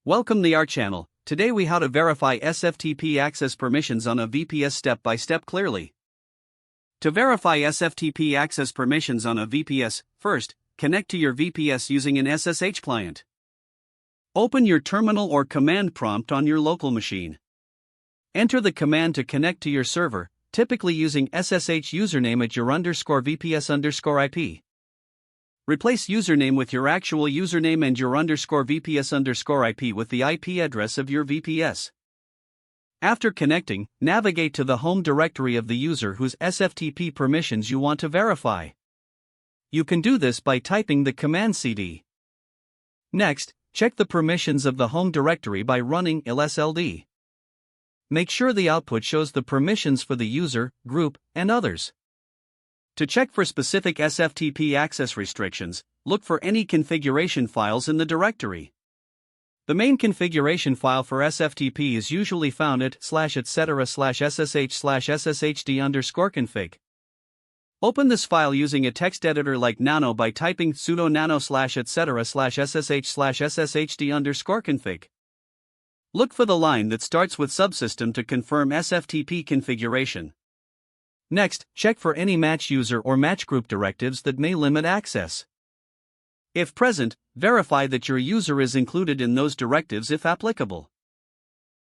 Welcome to our channel. Today we how to verify SFTP access permissions on a VPS step by step clearly. To verify SFTP access permissions on a VPS, first, connect to your VPS using an SSH client. Open your terminal or command prompt on your local machine. Enter the command to connect to your server, typically using SSH username at your _VPS_IP. Replace username with your actual username and your _VPS_IP with the IP address of your VPS. After connecting, navigate to the home directory of the user whose SFTP permissions you want to verify. You can do this by typing the command cd. Next, check the permissions of the home directory by running lsld. Make sure the output shows the permissions for the user, group, and others. To check for specific SFTP access restrictions, look for any configuration files in the directory. The main configuration file for SFTP is usually found at /etc/ssh/sshd_config. Open this file using a text editor like nano by typing sudo nano/etc/ssh/sshd_config. Look for the line that starts with subsystem to confirm SFTP configuration. Next, check for any match user or match group directives that may limit access. If present, verify that your user is included in those directives if applicable.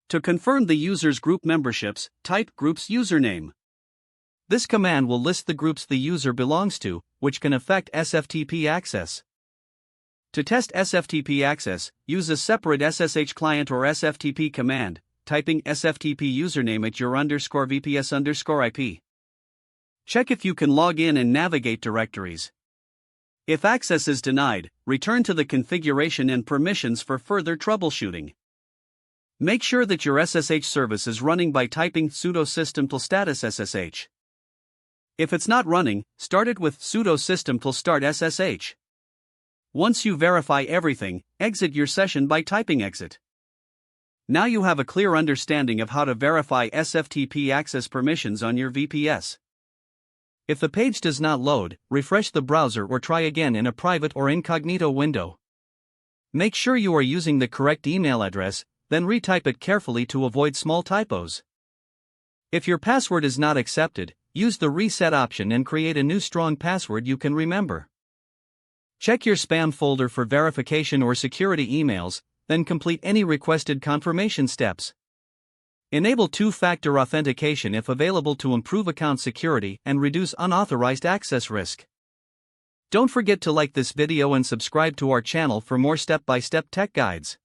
To confirm the user's group memberships, type group's username. This command will list the groups the user belongs to, which can affect SFTP access. To test SFTP access, use a separate SSH client or SFTP command, typing SFTP username at your _VPS_IP. Check if you can log in and navigate directories. If access is denied, return to the configuration and permissions for further troubleshooting. Make sure that your SSH service is running by typing sudo system_status SSH. If it's not running, start it with sudo system_start SSH. Once you verify everything, exit your session by typing exit. Now you have a clear understanding of how to verify SFTP access permissions on your VPS. If the page does not load, refresh the browser or try again in a private or incognito window. Make sure you are using the correct email address, then retype it carefully to avoid small typos. If your password is not accepted, use the reset option and create a new strong password you can remember. Check your spam folder for verification or security emails, then complete any requested confirmation steps. Enable two-factor authentication if available to improve account security and reduce unauthorized access risk. Don't forget to like this video and subscribe to our channel for more step-by-step tech guides.